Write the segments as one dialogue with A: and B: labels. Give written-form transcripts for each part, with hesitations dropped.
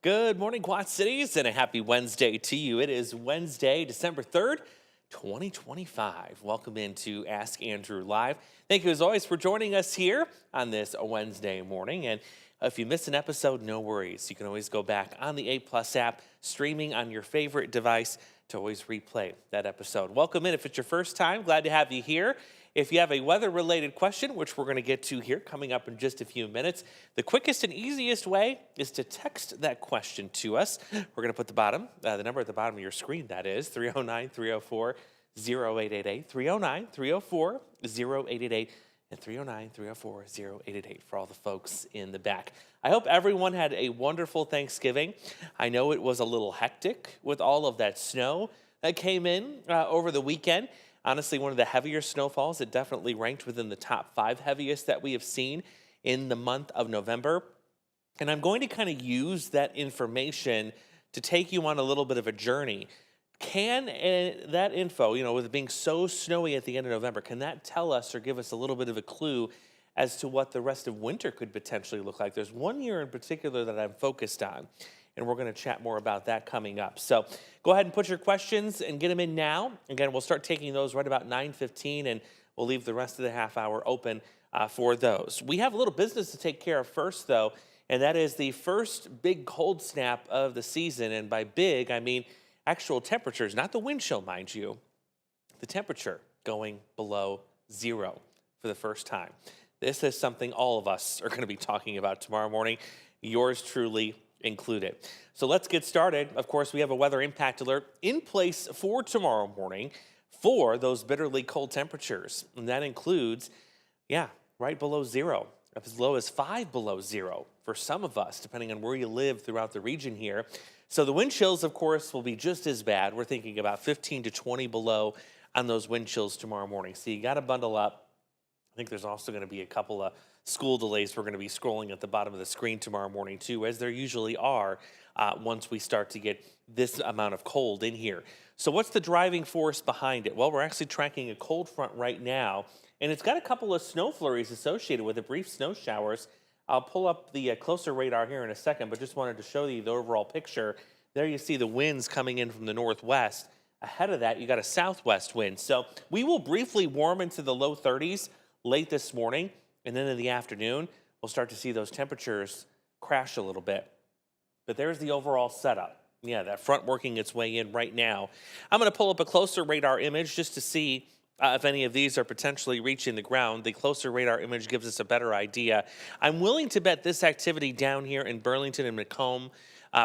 A: Good morning, Quad Cities, and a happy Wednesday to you. It is Wednesday, December 3rd, 2025. Welcome into Ask Andrew Live. Thank you, as always, for joining us here on this Wednesday morning. And if you missed an episode, no worries. You can always go back on the A Plus app, streaming on your favorite device to always replay that episode. Welcome in if it's your first time. Glad to have you here. If you have a weather-related question, which we're going to get to here coming up in just a few minutes, the quickest and easiest way is to text that question to us. We're going to put the number at the bottom of your screen, that is 309-304-0888, 309-304-0888, and 309-304-0888 for all the folks in the back. I hope everyone had a wonderful Thanksgiving. I know it was a little hectic with all of that snow that came in over the weekend. Honestly, one of the heavier snowfalls. It definitely ranked within the top 5 heaviest that we have seen in the month of November. And I'm going to kind of use that information to take you on a little bit of a journey. Can that info, with it being so snowy at the end of November, can that tell us or give us a little bit of a clue as to what the rest of winter could potentially look like? There's one year in particular that I'm focused on, and we're going to chat more about that coming up. So go ahead and put your questions and get them in now. Again, we'll start taking those right about 9:15, and we'll leave the rest of the half hour open for those. We have a little business to take care of first, though, and that is the first big cold snap of the season. And by big, I mean actual temperatures, not the wind chill, mind you. The temperature going below zero for the first time. This is something all of us are going to be talking about tomorrow morning, yours truly included. So let's get started. Of course, we have a weather impact alert in place for tomorrow morning for those bitterly cold temperatures. And that includes, right below zero, up as low as 5 below zero for some of us, depending on where you live throughout the region here. So the wind chills, of course, will be just as bad. We're thinking about 15 to 20 below on those wind chills tomorrow morning. So you got to bundle up. I think there's also going to be a couple of school delays. We're going to be scrolling at the bottom of the screen tomorrow morning too, as there usually are once we start to get this amount of cold in here. So what's the driving force behind it? Well, we're actually tracking a cold front right now, and it's got a couple of snow flurries associated with it, brief snow showers. I'll pull up the closer radar here in a second, but just wanted to show you the overall picture. There you see the winds coming in from the northwest. Ahead of that, you got a southwest wind. So we will briefly warm into the low 30s late this morning, and then in the afternoon, we'll start to see those temperatures crash a little bit. But there's the overall setup. Yeah, that front working its way in right now. I'm going to pull up a closer radar image just to see if any of these are potentially reaching the ground. The closer radar image gives us a better idea. I'm willing to bet this activity down here in Burlington and Macomb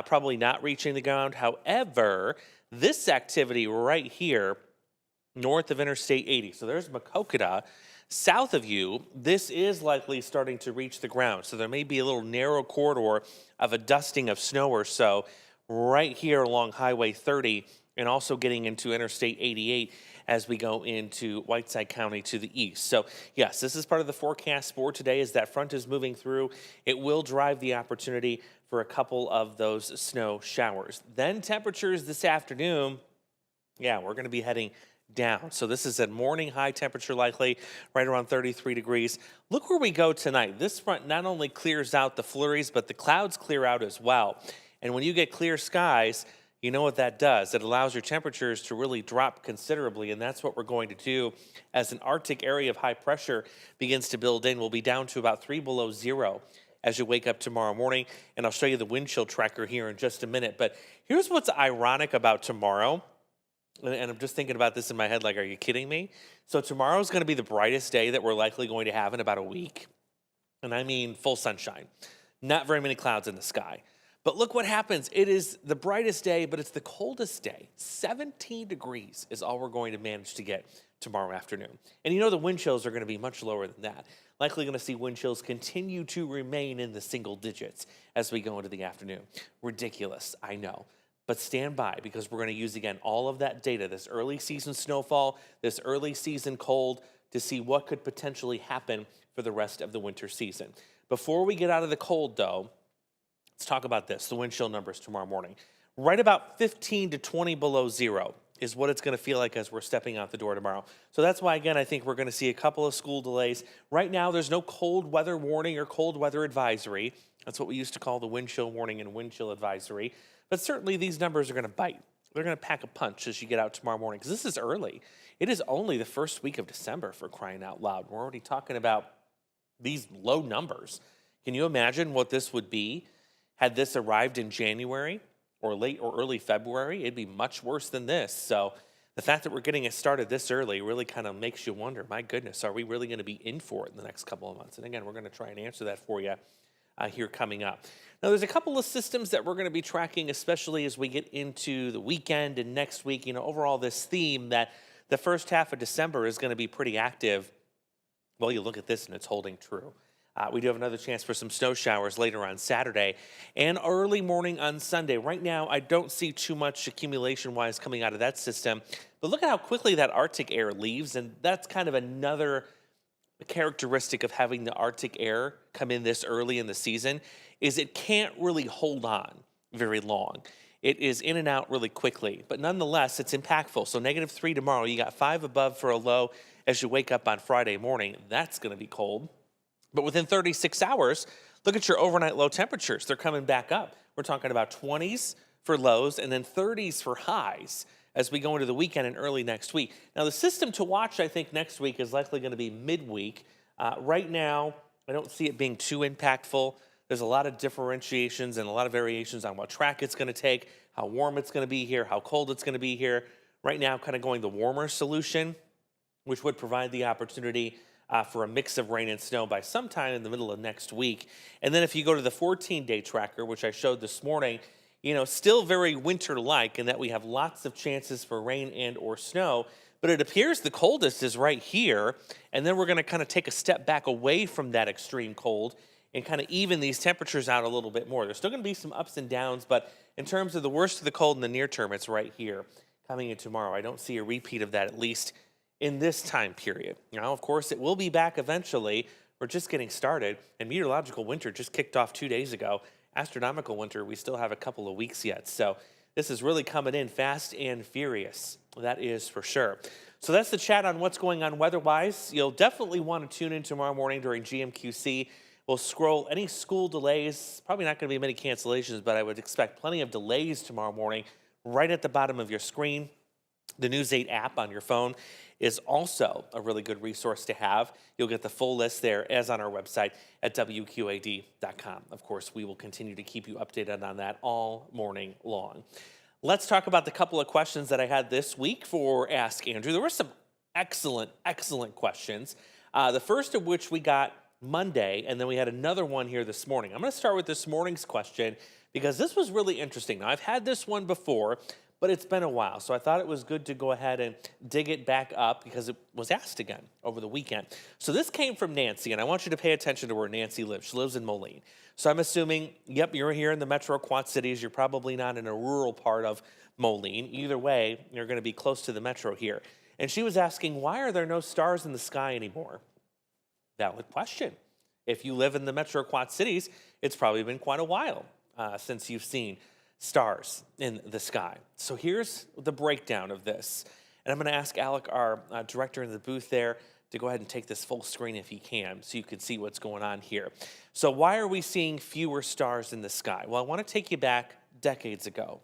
A: probably not reaching the ground. However, this activity right here north of Interstate 80, so there's Maquoketa. South of you, this is likely starting to reach the ground. So there may be a little narrow corridor of a dusting of snow or so right here along Highway 30 and also getting into Interstate 88 as we go into Whiteside County to the east. So yes, this is part of the forecast for today as that front is moving through. It will drive the opportunity for a couple of those snow showers. Then temperatures this afternoon, we're going to be heading down. So this is a morning high temperature likely right around 33 degrees. Look where we go tonight. This front not only clears out the flurries, but the clouds clear out as well. And when you get clear skies, you know what that does. It allows your temperatures to really drop considerably, and that's what we're going to do as an Arctic area of high pressure begins to build in. We'll be down to about 3 below zero as you wake up tomorrow morning, and I'll show you the wind chill tracker here in just a minute. But here's what's ironic about tomorrow. And I'm just thinking about this in my head, like, are you kidding me? So tomorrow is going to be the brightest day that we're likely going to have in about a week. And I mean full sunshine. Not very many clouds in the sky. But look what happens. It is the brightest day, but it's the coldest day. 17 degrees is all we're going to manage to get tomorrow afternoon. And the wind chills are going to be much lower than that. Likely going to see wind chills continue to remain in the single digits as we go into the afternoon. Ridiculous, I know. But stand by, because we're going to use, again, all of that data, this early season snowfall, this early season cold, to see what could potentially happen for the rest of the winter season. Before we get out of the cold, though, let's talk about this, the wind chill numbers tomorrow morning. Right about 15 to 20 below zero is what it's going to feel like as we're stepping out the door tomorrow. So that's why, again, I think we're going to see a couple of school delays. Right now, there's no cold weather warning or cold weather advisory. That's what we used to call the wind chill warning and wind chill advisory. But certainly these numbers are going to bite. They're going to pack a punch as you get out tomorrow morning, because this is early. It is only the first week of December, for crying out loud. We're already talking about these low numbers. Can you imagine what this would be had this arrived in January or late or early February? It'd be much worse than this. So the fact that we're getting it started this early really kind of makes you wonder, my goodness, are we really going to be in for it in the next couple of months? And again, we're going to try and answer that for you here coming up. Now, there's a couple of systems that we're going to be tracking, especially as we get into the weekend and next week. Overall, this theme that the first half of December is going to be pretty active. Well, you look at this and it's holding true. We do have another chance for some snow showers later on Saturday and early morning on Sunday. Right now, I don't see too much accumulation-wise coming out of that system. But look at how quickly that Arctic air leaves, and that's kind of another characteristic of having the Arctic air come in this early in the season, is it can't really hold on very long. It is in and out really quickly, but nonetheless, it's impactful. So -3 tomorrow, you got 5 above for a low as you wake up on Friday morning. That's going to be cold. But within 36 hours, look at your overnight low temperatures. They're coming back up. We're talking about 20s for lows and then 30s for highs as we go into the weekend and early next week. Now, the system to watch, I think, next week is likely going to be midweek. Right now, I don't see it being too impactful. There's a lot of differentiations and a lot of variations on what track it's going to take, how warm it's going to be here, how cold it's going to be here. Right now, kind of going the warmer solution, which would provide the opportunity for a mix of rain and snow by sometime in the middle of next week. And then if you go to the 14-day tracker, which I showed this morning, still very winter-like in that we have lots of chances for rain and or snow, but it appears the coldest is right here, and then we're going to kind of take a step back away from that extreme cold and kind of even these temperatures out a little bit more. There's still going to be some ups and downs, but in terms of the worst of the cold in the near term, it's right here coming in tomorrow. I don't see a repeat of that, at least in this time period. Now, of course, it will be back eventually. We're just getting started, and meteorological winter just kicked off 2 days ago. Astronomical winter, we still have a couple of weeks yet. So this is really coming in fast and furious. That is for sure. So that's the chat on what's going on weather-wise. You'll definitely want to tune in tomorrow morning during GMQC. We'll scroll any school delays. Probably not going to be many cancellations, but I would expect plenty of delays tomorrow morning right at the bottom of your screen. The News 8 app on your phone is also a really good resource to have. You'll get the full list there as on our website at WQAD.com. Of course, we will continue to keep you updated on that all morning long. Let's talk about the couple of questions that I had this week for Ask Andrew. There were some excellent questions. The first of which we got Monday, and then we had another one here this morning. I'm going to start with this morning's question because this was really interesting. Now, I've had this one before, but it's been a while, so I thought it was good to go ahead and dig it back up because it was asked again over the weekend. So this came from Nancy, and I want you to pay attention to where Nancy lives. She lives in Moline. So I'm assuming, yep, you're here in the Metro Quad Cities. You're probably not in a rural part of Moline. Either way, you're going to be close to the Metro here. And she was asking, why are there no stars in the sky anymore? Valid question. If you live in the Metro Quad Cities, it's probably been quite a while since you've seen stars in the sky. So here's the breakdown of this. And I'm going to ask Alec, our director in the booth there, to go ahead and take this full screen if he can so you can see what's going on here. So why are we seeing fewer stars in the sky? Well, I want to take you back decades ago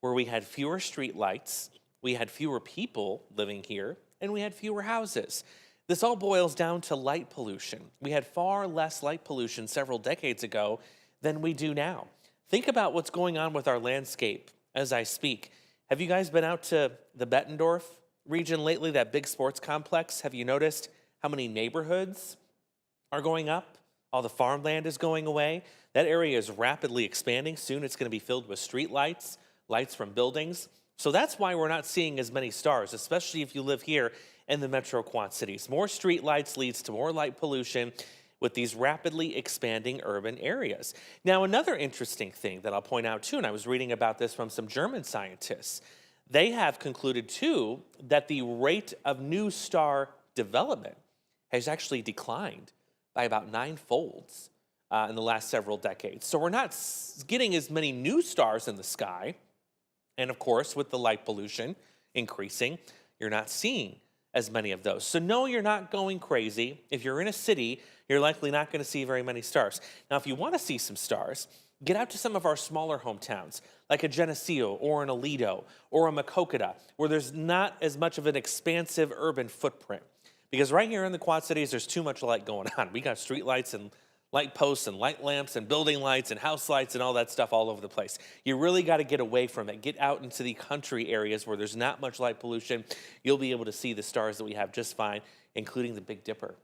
A: where we had fewer street lights, we had fewer people living here, and we had fewer houses. This all boils down to light pollution. We had far less light pollution several decades ago than we do now. Think about what's going on with our landscape as I speak. Have you guys been out to the Bettendorf region lately, that big sports complex? Have you noticed how many neighborhoods are going up? All the farmland is going away. That area is rapidly expanding. Soon it's going to be filled with street lights, lights from buildings. So that's why we're not seeing as many stars, especially if you live here in the Metro Quad Cities. More street lights leads to more light pollution with these rapidly expanding urban areas. Now, another interesting thing that I'll point out too, and I was reading about this from some German scientists, they have concluded too that the rate of new star development has actually declined by about 9-folds in the last several decades. So we're not getting as many new stars in the sky. And of course, with the light pollution increasing, you're not seeing as many of those. So no, you're not going crazy. If you're in a city, you're likely not going to see very many stars. Now, if you want to see some stars, get out to some of our smaller hometowns, like a Geneseo or an Aledo or a Maquoketa, where there's not as much of an expansive urban footprint. Because right here in the Quad Cities, there's too much light going on. We got street lights and light posts and light lamps and building lights and house lights and all that stuff all over the place. You really got to get away from it. Get out into the country areas where there's not much light pollution. You'll be able to see the stars that we have just fine, including the Big Dipper,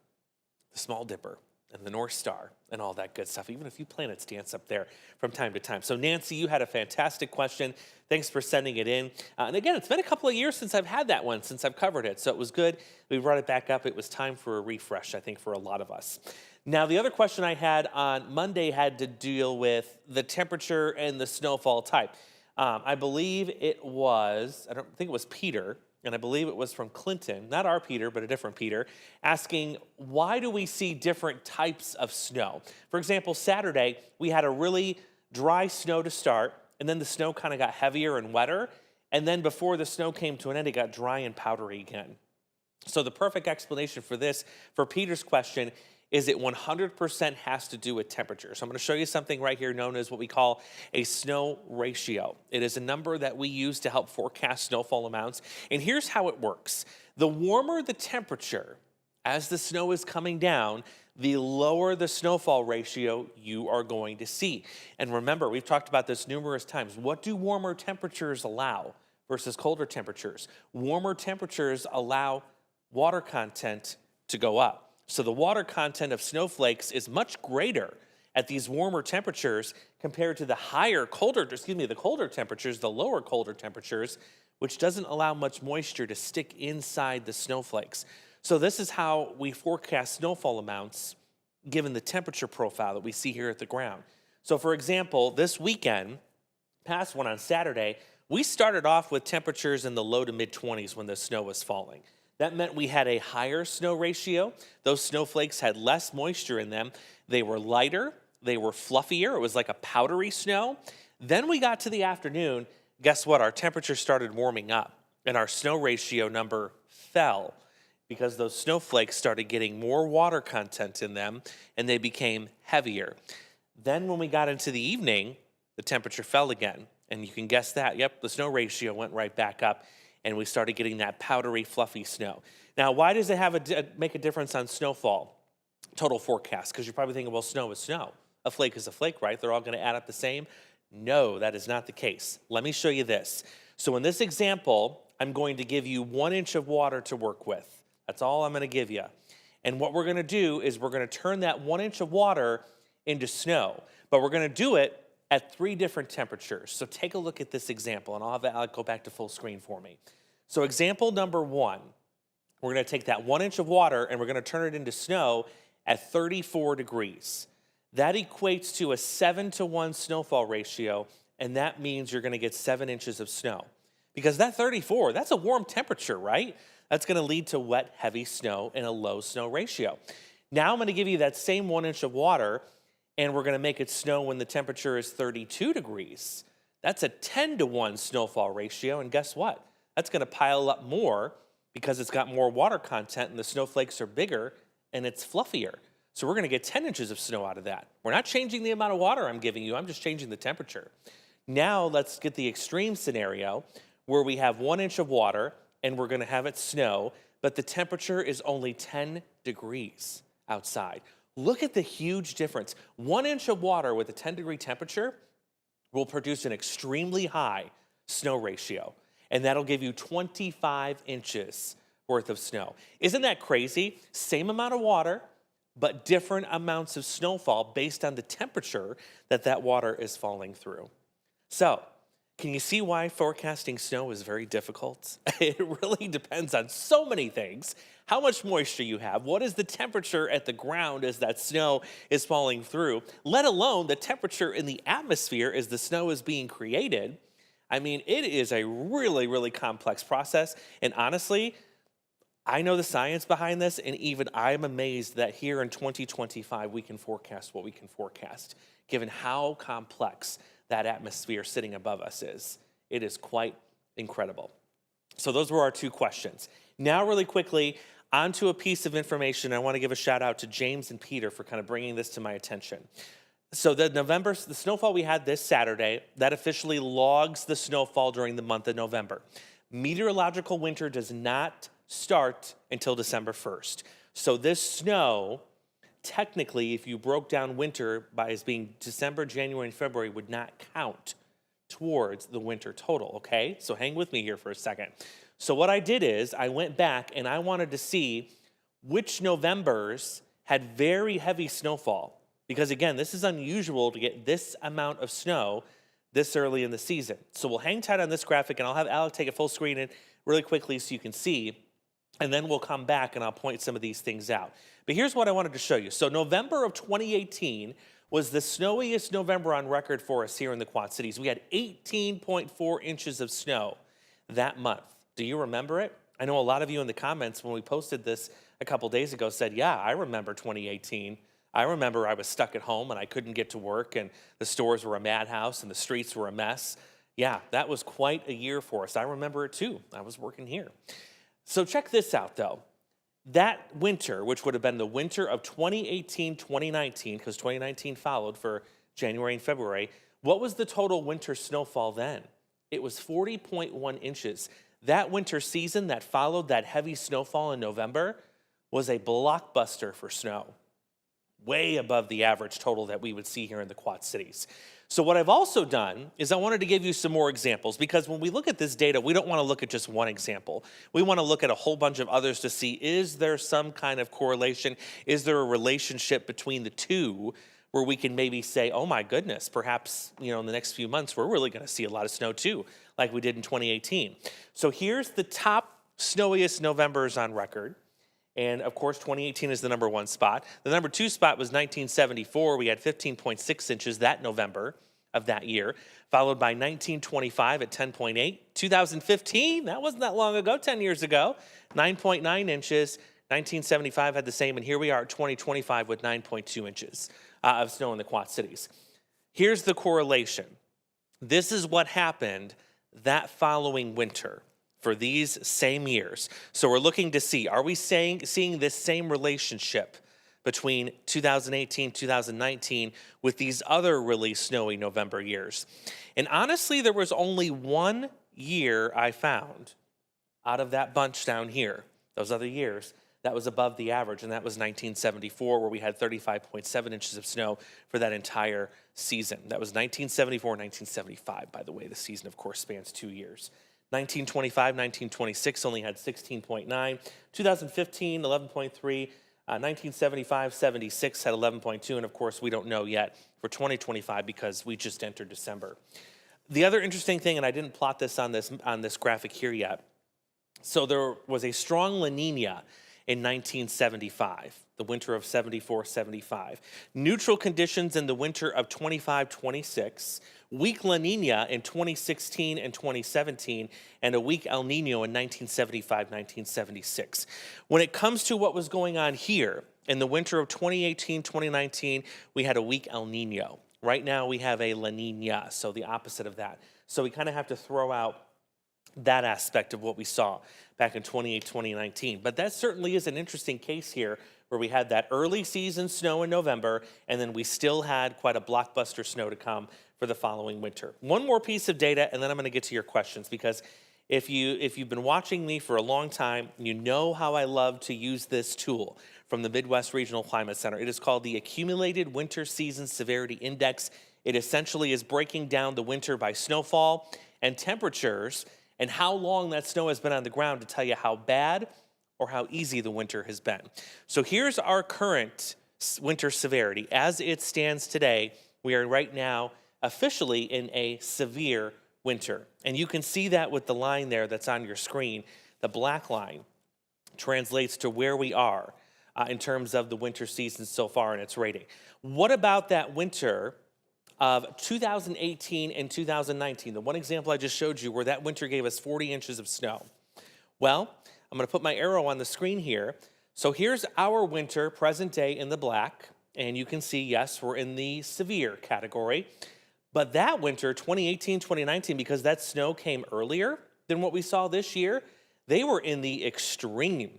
A: the Small Dipper, and the North Star, and all that good stuff. Even a few planets dance up there from time to time. So Nancy, you had a fantastic question. Thanks for sending it in. And again, it's been a couple of years since I've had that one, since I've covered it. So it was good. We brought it back up. It was time for a refresh, I think, for a lot of us. Now, the other question I had on Monday had to deal with the temperature and the snowfall type. I believe it was, I don't think it was Peter, and I believe it was from Clinton, not our Peter, but a different Peter, asking, why do we see different types of snow? For example, Saturday, we had a really dry snow to start, and then the snow kind of got heavier and wetter, and then before the snow came to an end, it got dry and powdery again. So the perfect explanation for this, for Peter's question, is it 100% has to do with temperature. So I'm going to show you something right here known as what we call a snow ratio. It is a number that we use to help forecast snowfall amounts. And here's how it works. The warmer the temperature as the snow is coming down, the lower the snowfall ratio you are going to see. And remember, we've talked about this numerous times. What do warmer temperatures allow versus colder temperatures? Warmer temperatures allow water content to go up. So the water content of snowflakes is much greater at these warmer temperatures compared to the colder temperatures, the lower colder temperatures, which doesn't allow much moisture to stick inside the snowflakes. So this is how we forecast snowfall amounts given the temperature profile that we see here at the ground. So for example, this weekend, past one on Saturday, we started off with temperatures in the low to mid 20s when the snow was falling. That meant we had a higher snow ratio. Those snowflakes had less moisture in them. They were lighter. They were fluffier. It was like a powdery snow. Then we got to the afternoon. Guess what? Our temperature started warming up, and our snow ratio number fell because those snowflakes started getting more water content in them, and they became heavier. Then when we got into the evening, the temperature fell again, and you can guess that. Yep, the snow ratio went right back up, and we started getting that powdery, fluffy snow. Now, why does it make a difference on snowfall total forecast? Because you're probably thinking, well, snow is snow. A flake is a flake, right? They're all going to add up the same. No, that is not the case. Let me show you this. So in this example, I'm going to give you 1 inch of water to work with. That's all I'm going to give you. And what we're going to do is we're going to turn that 1 inch of water into snow. But we're going to do it at 3 different temperatures. So take a look at this example, and I'll go back to full screen for me. So example number 1, we're going to take that 1 inch of water and we're going to turn it into snow at 34 degrees. That equates to a 7-to-1 snowfall ratio, and that means you're going to get 7 inches of snow. Because that 34, that's a warm temperature, right? That's going to lead to wet, heavy snow and a low snow ratio. Now I'm going to give you that same 1 inch of water, and we're going to make it snow when the temperature is 32 degrees. That's a 10-to-1 snowfall ratio, and guess what? That's going to pile up more because it's got more water content and the snowflakes are bigger and it's fluffier. So we're going to get 10 inches of snow out of that. We're not changing the amount of water I'm giving you. I'm just changing the temperature. Now let's get the extreme scenario where we have 1 inch of water and we're going to have it snow, but the temperature is only 10 degrees outside. Look at the huge difference. 1 inch of water with a 10-degree temperature will produce an extremely high snow ratio. And that'll give you 25 inches worth of snow. Isn't that crazy? Same amount of water, but different amounts of snowfall based on the temperature that water is falling through. So, can you see why forecasting snow is very difficult? It really depends on so many things. How much moisture you have, what is the temperature at the ground as that snow is falling through, let alone the temperature in the atmosphere as the snow is being created. I mean, it is a really, really complex process. And honestly, I know the science behind this, and even I'm amazed that here in 2025, we can forecast what we can forecast, given how complex that atmosphere sitting above us is. It is quite incredible. So those were our two questions. Now, really quickly, onto a piece of information. I want to give a shout out to James and Peter for kind of bringing this to my attention. So the snowfall we had this Saturday, that officially logs the snowfall during the month of November. Meteorological winter does not start until December 1st. So this snow, technically, if you broke down winter by as being December, January, and February, would not count towards the winter total, okay? So hang with me here for a second. So what I did is I went back and I wanted to see which Novembers had very heavy snowfall. Because again, this is unusual to get this amount of snow this early in the season. So we'll hang tight on this graphic and I'll have Alec take a full screen in really quickly so you can see. And then we'll come back and I'll point some of these things out. But here's what I wanted to show you. So November of 2018 was the snowiest November on record for us here in the Quad Cities. We had 18.4 inches of snow that month. Do you remember it? I know a lot of you in the comments when we posted this a couple days ago said, yeah, I remember 2018. I remember I was stuck at home and I couldn't get to work and the stores were a madhouse and the streets were a mess. Yeah, that was quite a year for us. I remember it too. I was working here. So check this out though. That winter, which would have been the winter of 2018-2019, because 2019 followed for January and February, what was the total winter snowfall then? It was 40.1 inches. That winter season that followed that heavy snowfall in November was a blockbuster for snow, way above the average total that we would see here in the Quad Cities. So what I've also done is I wanted to give you some more examples, because when we look at this data, we don't want to look at just one example. We want to look at a whole bunch of others to see, is there some kind of correlation? Is there a relationship between the two where we can maybe say, oh my goodness, perhaps, in the next few months, we're really going to see a lot of snow too, like we did in 2018. So here's the top snowiest Novembers on record. And of course, 2018 is the number one spot. The number two spot was 1974. We had 15.6 inches that November of that year, followed by 1925 at 10.8. 2015, that wasn't that long ago, 10 years ago, 9.9 inches. 1975 had the same, and here we are at 2025 with 9.2 inches of snow in the Quad Cities. Here's the correlation. This is what happened that following winter for these same years. So we're looking to see, are we seeing this same relationship between 2018, 2019 with these other really snowy November years? And honestly, there was only one year I found out of that bunch down here, those other years, that was above the average, and that was 1974, where we had 35.7 inches of snow for that entire season. That was 1974, 1975, by the way. The season, of course, spans 2 years. 1925, 1926 only had 16.9. 2015, 11.3. 1975, 76 had 11.2. And of course, we don't know yet for 2025 because we just entered December. The other interesting thing, and I didn't plot this on this graphic here yet. So there was a strong La Nina in 1975, the winter of 74-75. Neutral conditions in the winter of 25-26. Weak La Nina in 2016 and 2017, and a weak El Nino in 1975-1976. When it comes to what was going on here, in the winter of 2018-2019, we had a weak El Nino. Right now, we have a La Nina, so the opposite of that. So we kind of have to throw out that aspect of what we saw back in 2019. But that certainly is an interesting case here, where we had that early season snow in November, and then we still had quite a blockbuster snow to come for the following winter. One more piece of data, and then I'm going to get to your questions, because if you've been watching me for a long time, you know how I love to use this tool from the Midwest Regional Climate Center. It is called the Accumulated Winter Season Severity Index. It essentially is breaking down the winter by snowfall and temperatures, and how long that snow has been on the ground to tell you how bad or how easy the winter has been. So here's our current winter severity. As it stands today, we are right now officially in a severe winter. And you can see that with the line there that's on your screen. The black line translates to where we are in terms of the winter season so far in its rating. What about that winter of 2018 and 2019, the one example I just showed you where that winter gave us 40 inches of snow? Well, I'm going to put my arrow on the screen here. So here's our winter, present day, in the black. And you can see, yes, we're in the severe category. But that winter, 2018, 2019, because that snow came earlier, than what we saw this year, they were in the extreme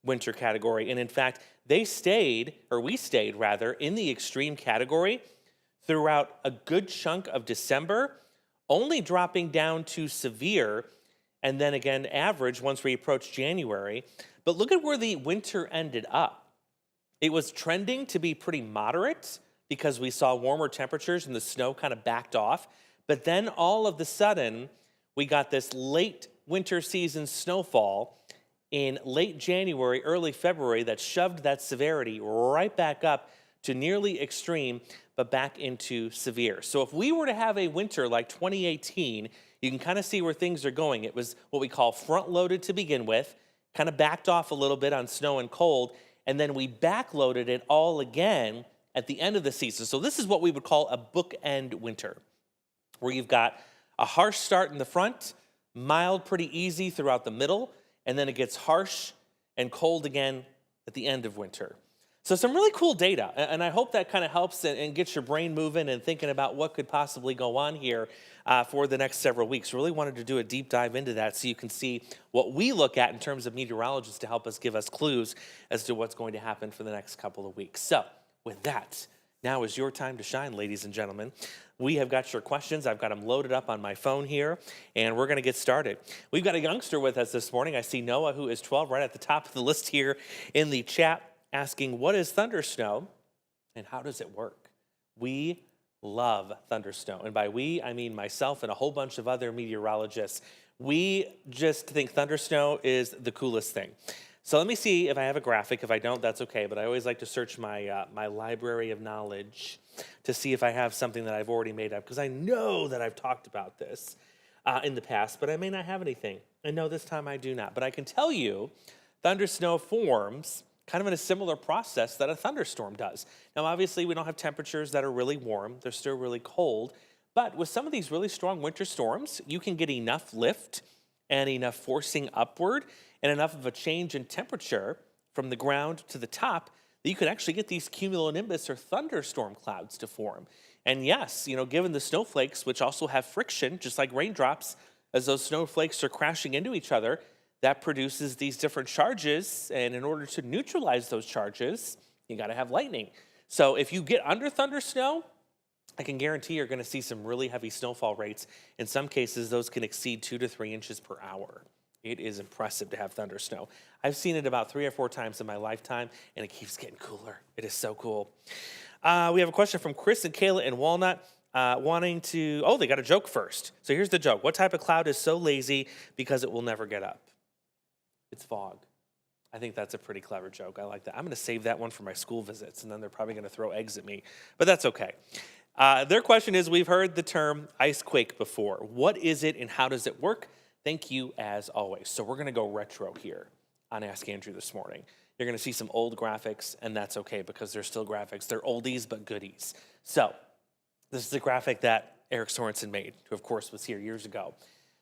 A: winter category. And in fact, we stayed rather, in the extreme category throughout a good chunk of December, only dropping down to severe and then again average once we approach January. But look at where the winter ended up. It was trending to be pretty moderate because we saw warmer temperatures and the snow kind of backed off. But then all of a sudden, we got this late winter season snowfall in late January, early February that shoved that severity right back up to nearly extreme, but back into severe. So if we were to have a winter like 2018, you can kind of see where things are going. It was what we call front-loaded to begin with, kind of backed off a little bit on snow and cold, and then we backloaded it all again at the end of the season. So this is what we would call a bookend winter, where you've got a harsh start in the front, mild, pretty easy throughout the middle, and then it gets harsh and cold again at the end of winter. So some really cool data, and I hope that kind of helps and gets your brain moving and thinking about what could possibly go on here for the next several weeks. Really wanted to do a deep dive into that so you can see what we look at in terms of meteorologists to help us give us clues as to what's going to happen for the next couple of weeks. So with that, now is your time to shine, ladies and gentlemen. We have got your questions. I've got them loaded up on my phone here, and we're going to get started. We've got a youngster with us this morning. I see Noah, who is 12, right at the top of the list here in the chat, asking, what is thundersnow and how does it work? We love thundersnow. And by we, I mean myself and a whole bunch of other meteorologists. We just think thundersnow is the coolest thing. So let me see if I have a graphic. If I don't, that's okay. But I always like to search my, my library of knowledge to see if I have something that I've already made up, because I know that I've talked about this in the past, but I may not have anything. And no, this time I do not. But I can tell you thundersnow forms kind of in a similar process that a thunderstorm does. Now, obviously, we don't have temperatures that are really warm. They're still really cold. But with some of these really strong winter storms, you can get enough lift and enough forcing upward and enough of a change in temperature from the ground to the top that you could actually get these cumulonimbus or thunderstorm clouds to form. And yes, you know, given the snowflakes, which also have friction, just like raindrops, as those snowflakes are crashing into each other, that produces these different charges, and in order to neutralize those charges, you got to have lightning. So if you get under thunder snow, I can guarantee you're going to see some really heavy snowfall rates. In some cases, those can exceed 2 to 3 inches per hour. It is impressive to have thunder snow. I've seen it about 3 or 4 times in my lifetime, and it keeps getting cooler. It is so cool. We have a question from Chris and Kayla in Walnut. Wanting to, they got a joke first. So here's the joke. What type of cloud is so lazy because it will never get up? It's fog. I think that's a pretty clever joke. I like that. I'm going to save that one for my school visits, and then they're probably going to throw eggs at me. But that's okay. Their question is, we've heard the term ice quake before. What is it and how does it work? Thank you as always. So we're going to go retro here on Ask Andrew this morning. You're going to see some old graphics, and that's okay because they're still graphics. They're oldies but goodies. So this is a graphic that Eric Sorensen made, who of course was here years ago.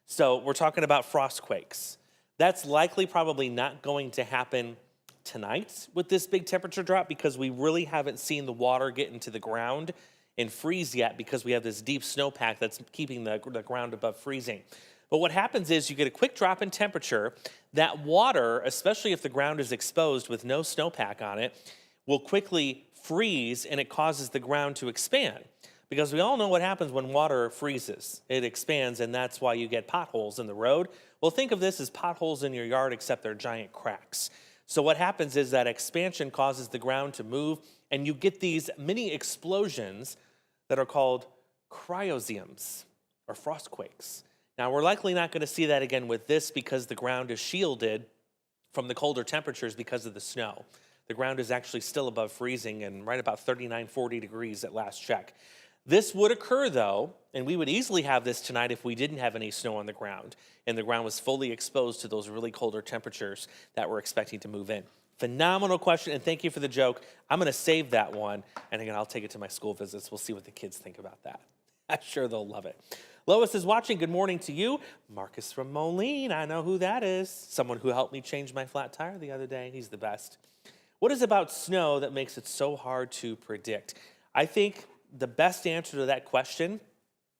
A: So we're talking about frost quakes. That's likely probably not going to happen tonight with this big temperature drop because we really haven't seen the water get into the ground and freeze yet because we have this deep snowpack that's keeping the ground above freezing. But what happens is you get a quick drop in temperature. That water, especially if the ground is exposed with no snowpack on it, will quickly freeze and it causes the ground to expand. Because we all know what happens when water freezes. It expands, and that's why you get potholes in the road. Well, think of this as potholes in your yard, except they're giant cracks. So what happens is that expansion causes the ground to move, and you get these mini explosions that are called cryozeums, or frostquakes. Now, we're likely not going to see that again with this because the ground is shielded from the colder temperatures because of the snow. The ground is actually still above freezing and right about 39, 40 degrees at last check. This would occur, though, and we would easily have this tonight if we didn't have any snow on the ground and the ground was fully exposed to those really colder temperatures that we're expecting to move in. Phenomenal question, and thank you for the joke. I'm going to save that one, and again, I'll take it to my school visits. We'll see what the kids think about that. I'm sure they'll love it. Lois is watching. Good morning to you. Marcus from Moline. I know who that is. Someone who helped me change my flat tire the other day. He's the best. What is about snow that makes it so hard to predict? I think the best answer to that question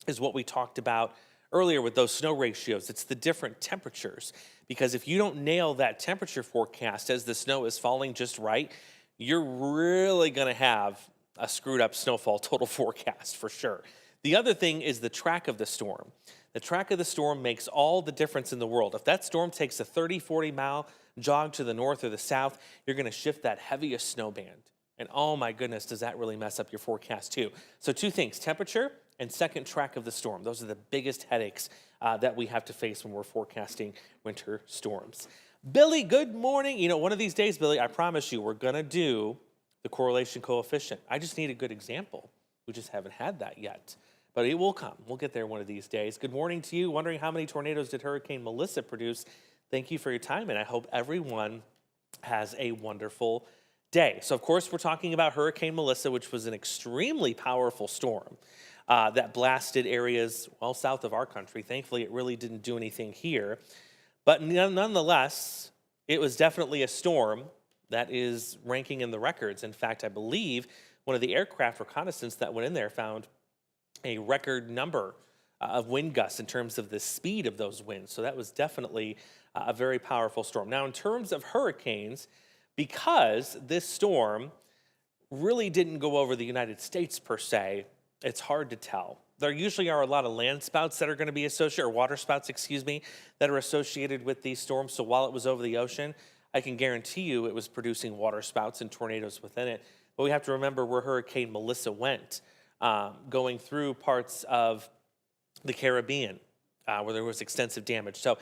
A: is what we talked about earlier with those snow ratios, it's the different temperatures. Because if you don't nail that temperature forecast as the snow is falling just right, you're really going to have a screwed up snowfall total forecast for sure. The other thing is the track of the storm. The track of the storm makes all the difference in the world. If that storm takes a 30, 40-mile jog to the north or the south, you're going to shift that heaviest snow band. And oh my goodness, does that really mess up your forecast too. So two things, temperature and second, track of the storm. Those are the biggest headaches that we have to face when we're forecasting winter storms. Billy, good morning. You know, one of these days, Billy, I promise you, we're going to do the correlation coefficient. I just need a good example. We just haven't had that yet. But it will come. We'll get there one of these days. Good morning to you. Wondering how many tornadoes did Hurricane Melissa produce? Thank you for your time, and I hope everyone has a wonderful day. So, of course, we're talking about Hurricane Melissa, which was an extremely powerful storm that blasted areas well south of our country. Thankfully, it really didn't do anything here. But nonetheless, it was definitely a storm that is ranking in the records. In fact, I believe one of the aircraft reconnaissance that went in there found a record number of wind gusts in terms of the speed of those winds. So that was definitely a very powerful storm. Now, in terms of hurricanes, because this storm really didn't go over the United States per se, it's hard to tell. There usually are a lot of land spouts that are going to be associated, or water spouts, that are associated with these storms. So while it was over the ocean, I can guarantee you it was producing water spouts and tornadoes within it. But we have to remember where Hurricane Melissa went. Going through parts of the Caribbean where there was extensive damage. So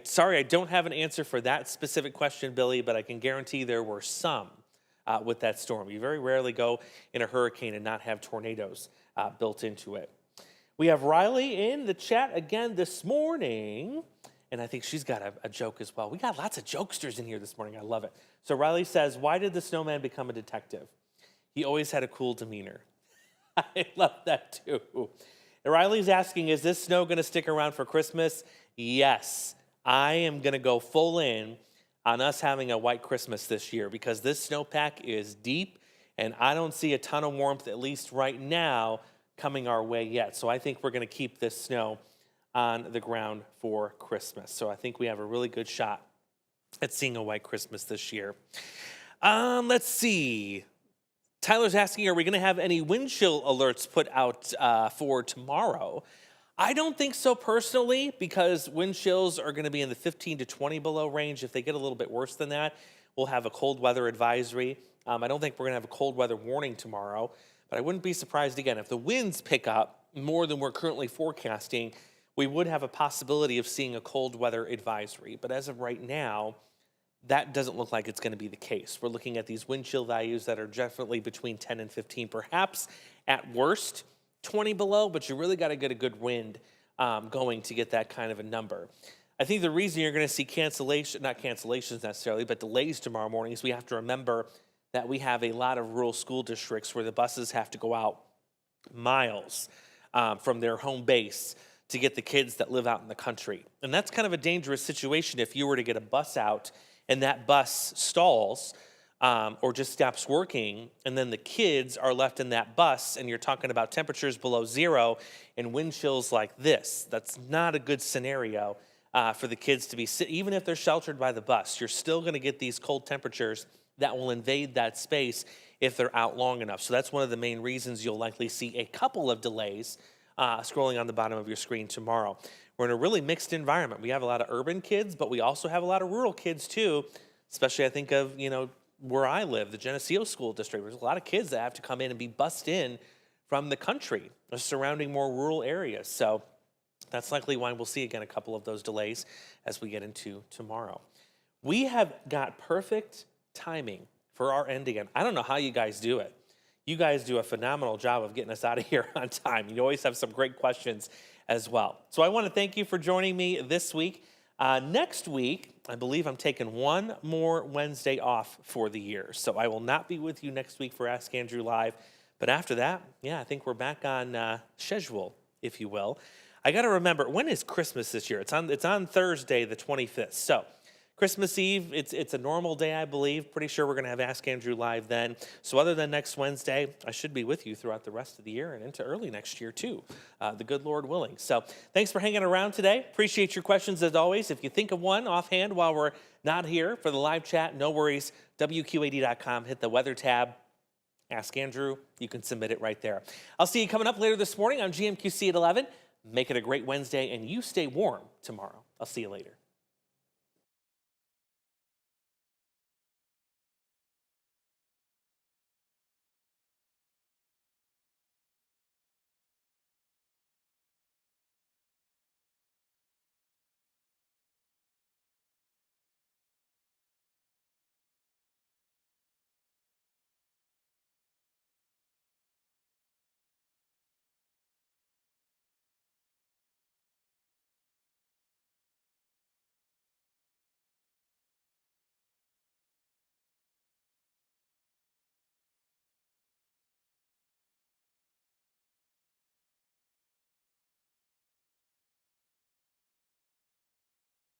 A: sorry, I don't have an answer for that specific question, Billy, but I can guarantee there were some with that storm. You very rarely go in a hurricane and not have tornadoes built into it. We have Riley in the chat again this morning, and I think she's got a joke as well. We got lots of jokesters in here this morning. I love it. So Riley says, why did the snowman become a detective? He always had a cool demeanor. I love that too. And Riley's asking, is this snow going to stick around for Christmas? Yes. I am going to go full in on us having a white Christmas this year because this snowpack is deep and I don't see a ton of warmth, at least right now, coming our way yet. So I think we're going to keep this snow on the ground for Christmas. So I think we have a really good shot at seeing a white Christmas this year. Let's see. Tyler's asking, are we going to have any wind chill alerts put out for tomorrow? I don't think so personally, because wind chills are going to be in the 15 to 20 below range. If they get a little bit worse than that, we'll have a cold weather advisory. I don't think we're going to have a cold weather warning tomorrow, but I wouldn't be surprised, again, if the winds pick up more than we're currently forecasting, we would have a possibility of seeing a cold weather advisory. But as of right now, that doesn't look like it's going to be the case. We're looking at these wind chill values that are definitely between 10 and 15, perhaps at worst 20 below, but you really got to get a good wind going to get that kind of a number. I think the reason you're going to see not cancellations necessarily, but delays tomorrow morning is we have to remember that we have a lot of rural school districts where the buses have to go out miles from their home base to get the kids that live out in the country. And that's kind of a dangerous situation if you were to get a bus out and that bus stalls or just stops working, and then the kids are left in that bus, and you're talking about temperatures below zero and wind chills like this. That's not a good scenario for the kids to be, even if they're sheltered by the bus, you're still going to get these cold temperatures that will invade that space if they're out long enough. So that's one of the main reasons you'll likely see a couple of delays scrolling on the bottom of your screen tomorrow. We're in a really mixed environment. We have a lot of urban kids, but we also have a lot of rural kids too, especially I think of, where I live, the Geneseo School District. There's a lot of kids that have to come in and be bussed in from the country, the surrounding more rural areas. So that's likely why we'll see again a couple of those delays as we get into tomorrow. We have got perfect timing for our end again. I don't know how you guys do it. You guys do a phenomenal job of getting us out of here on time. You always have some great questions as well. So I want to thank you for joining me this week. Next week, I believe I'm taking one more Wednesday off for the year. So I will not be with you next week for Ask Andrew Live. But after that, I think we're back on schedule, if you will. I got to remember, when is Christmas this year? It's on Thursday, the 25th. So Christmas Eve, it's a normal day, I believe. Pretty sure we're going to have Ask Andrew live then. So other than next Wednesday, I should be with you throughout the rest of the year and into early next year too, the good Lord willing. So thanks for hanging around today. Appreciate your questions as always. If you think of one offhand while we're not here for the live chat, no worries. WQAD.com, hit the weather tab. Ask Andrew. You can submit it right there. I'll see you coming up later this morning on GMQC at 11. Make it a great Wednesday, and you stay warm tomorrow. I'll see you later.